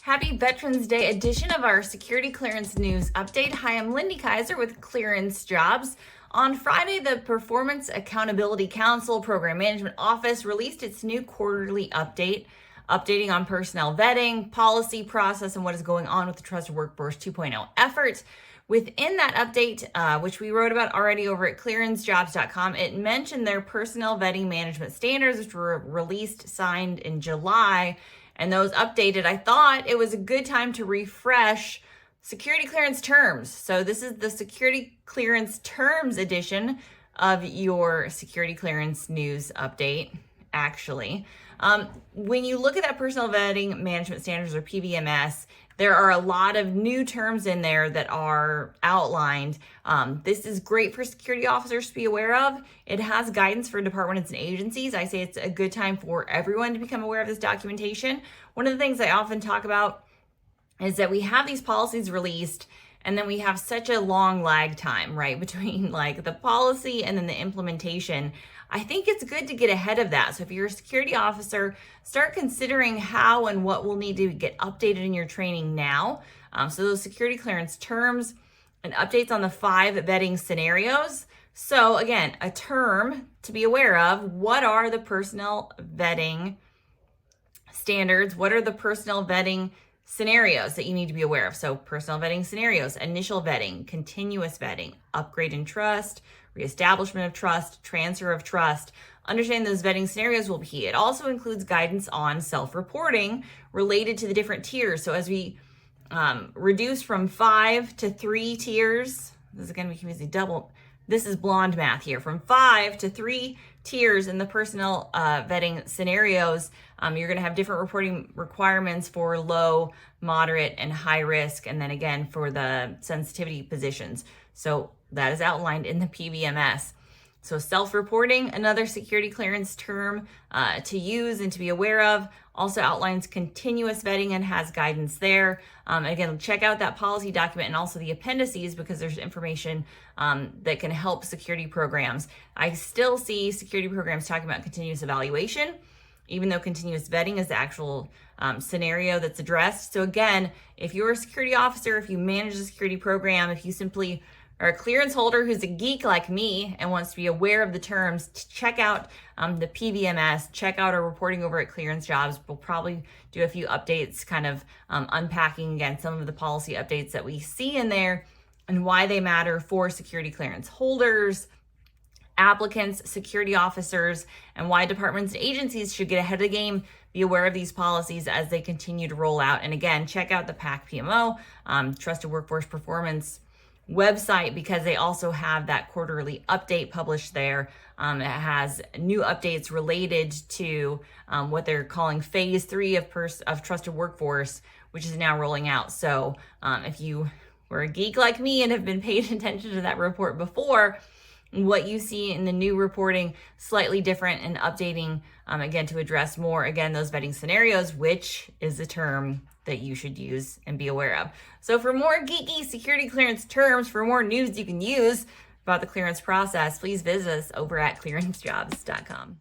Happy Veterans Day edition of our security clearance news update. Hi, I'm Lindy Kaiser with Clearance Jobs. On Friday, the Performance Accountability Council Program Management Office released its new quarterly update, updating on personnel vetting, policy process, and what is going on with the Trusted Workforce 2.0 effort. Within that update, which we wrote about already over at clearancejobs.com, it mentioned their personnel vetting management standards, which were released, signed in July, and those updated. I thought it was a good time to refresh security clearance terms. So this is the security clearance terms edition of your security clearance news update, actually. When you look at that personnel vetting management standards, or PVMS, there are a lot of new terms in there that are outlined. This is great for security officers to be aware of. It has guidance for departments and agencies. I say it's a good time for everyone to become aware of this documentation. One of the things I often talk about is that we have these policies released, and then we have such a long lag time, right, between like the policy and then the implementation. I think it's good to get ahead of that. So if you're a security officer, start considering how and what will need to get updated in your training now. So those security clearance terms and updates on the 5 vetting scenarios. So again, a term to be aware of: what are the personnel vetting standards? What are the personnel vetting scenarios that you need to be aware of? So personnel vetting scenarios: initial vetting, continuous vetting, upgrade and trust, reestablishment of trust, transfer of trust. Understanding those vetting scenarios will be key. It also includes guidance on self-reporting related to the different tiers. So as we reduce from 5 to 3 tiers, this is going to be confusing. This is blonde math here. From 5 to 3 tiers in the personnel vetting scenarios, you're going to have different reporting requirements for low, moderate, and high risk, and then again for the sensitivity positions. So that is outlined in the PVMS. So self-reporting, another security clearance term to use and to be aware of, also outlines continuous vetting and has guidance there. Again, check out that policy document and also the appendices, because there's information that can help security programs. I still see security programs talking about continuous evaluation, even though continuous vetting is the actual scenario that's addressed. So again, if you're a security officer, if you manage a security program, if you simply are a clearance holder who's a geek like me and wants to be aware of the terms, check out the PVMS, check out our reporting over at Clearance Jobs. We'll probably do a few updates, kind of unpacking again some of the policy updates that we see in there and why they matter for security clearance holders, applicants, security officers, and why departments and agencies should get ahead of the game, be aware of these policies as they continue to roll out. And again, check out the PAC PMO, Trusted Workforce Performance website, because they also have that quarterly update published there. It has new updates related to what they're calling phase 3 of Trusted Workforce, which is now rolling out. So if you were a geek like me and have been paying attention to that report before, what you see in the new reporting, slightly different and updating, again, to address more, again, those vetting scenarios, which is a term that you should use and be aware of. So for more geeky security clearance terms, for more news you can use about the clearance process, please visit us over at clearancejobs.com.